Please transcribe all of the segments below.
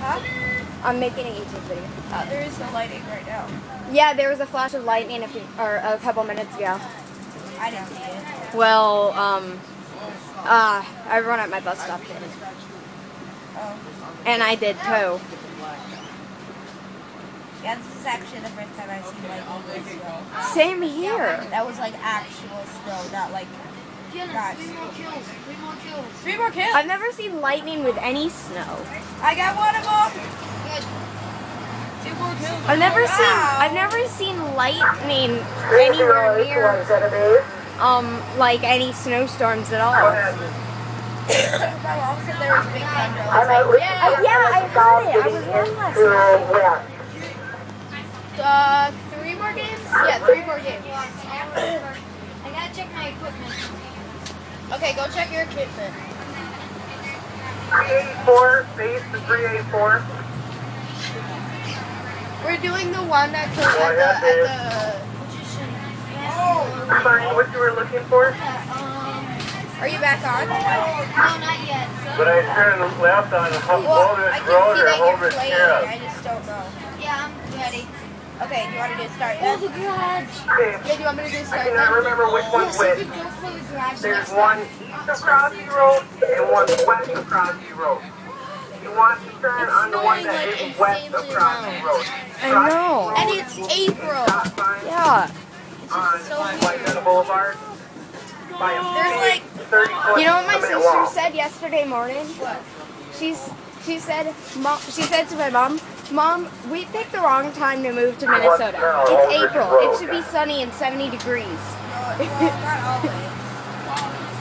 Huh? I'm making a YouTube video. There is no lighting right now. Yeah, there was a flash of lightning a couple minutes ago. I didn't see it. Well, I run at my bus stop today. Oh. And I did too. Yeah, this is actually the first time I've seen lightning this snow. Same here. That was like actual snow, not like... Fiona, 3 more kills. 3 more kills. 3 more kills? I've never seen lightning with any snow. I got one of them! Good. 2 more kills. I've never seen lightning anywhere near like any snowstorms at all. My mom said there was big thunder. I was like, Yeah, I heard it. I was there last night. 3 more games? Yeah, 3 more games. I gotta check my equipment. Okay, go check your equipment. 384, base to 384. We're doing the one at the Sorry, what you were looking for? Are you back on? No, not yet. But I turned left on Well, I Holdridge can Road see or that you're Holdridge playing. Terrace. I just don't know. Yeah, I'm ready. Okay, do you want to do start? Oh, the garage. Okay, Yeah, do you want me to do I start? cannot remember which one's Yes, I which. could go for the garage There's next one time. east of Crosby Road and one west of Crosby Road. You want to turn on the one that snowing, is like, west of insanely Crosby Road. I know. And it's April. Yeah. On so White Meadow Boulevard. By a There's like 30-foot You know what my cement sister wall. said yesterday morning? what? She said to my mom, we picked the wrong time to move to Minnesota. It's April. It should be sunny and 70 degrees. No, well, not always.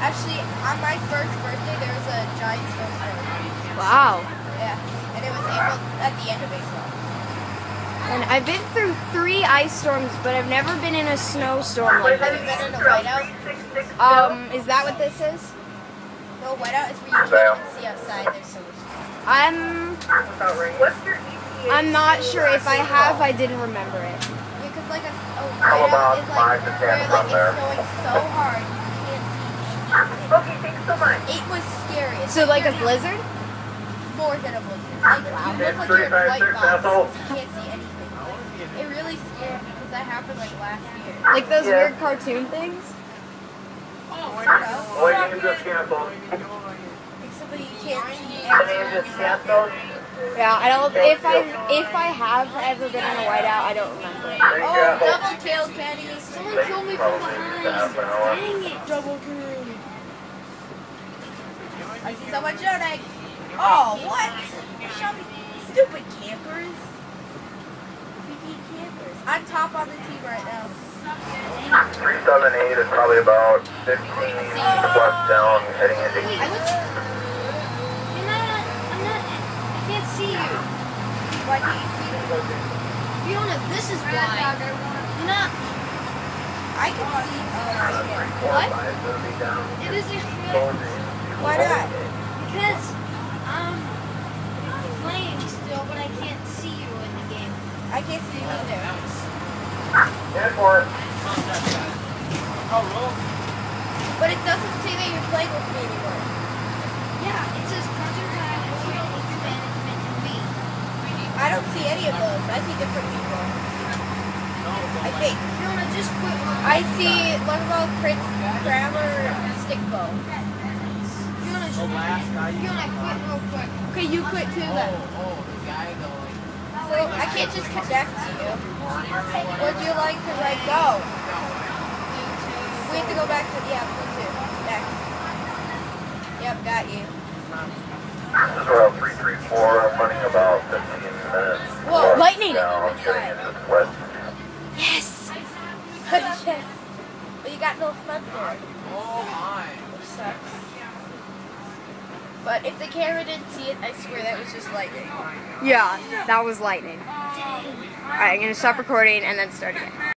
Actually, on my first birthday, there was a giant snowstorm. Wow. Yeah, and it was April at the end of April. And I've been through 3 ice storms, but I've never been in a snowstorm like Have you this. been in a whiteout? Is that what this is? No, whiteout is where you can't even see outside. There's so much. What's your ETA? I'm not sure. If I have, I didn't remember it. Because like a about whiteout is like 5 to 10 where like from there. it's snowing so hard you can't see. Okay, thanks so much. It was scary. It's So like a blizzard? more than a blizzard. Like you look like you're in a white box. You can't see anything. It really scared me because that happened like last year. Like those weird cartoon things? Oh, you can just cancel. Except that you can't see The name just anything. canceled. Yeah, I don't. If I have ever been in a whiteout, I don't remember it. There you Oh, go. double kill, Kenny. Someone killed me from behind. Dang it. Double kill. I see someone shooting. Oh, what? Show me. Stupid campers. Freaking campers. I'm top on the team right now. 378 is probably about 15 plus down heading into Wait, east. what's... I can't see you. Why do you see me? Fiona, this is why. You're not... I can see. What? It is extreme. Why not? Because I'm playing still, but I can't see you in the game. I can't see you either. Airport. But it doesn't say that you're playing with me anymore. Yeah, it says content time, management, and me. I don't see any of those. I see different people. I think. Fiona, just quit. I see Level Prince Grammar Stickbow. Fiona, quit real quick. Okay, you quit too then. So I can't just connect to you. Would you like to like go? We have to go back to Bluetooth. Next. Yep, got you. This is Route 334. I'm running about 15 minutes. Whoa, lightning! Now I'm getting into west. Yes. Yes. But you got no fun there. Which sucks. But if the camera didn't see it, I swear that was just lightning. Yeah, that was lightning. Alright, I'm gonna stop recording and then start again.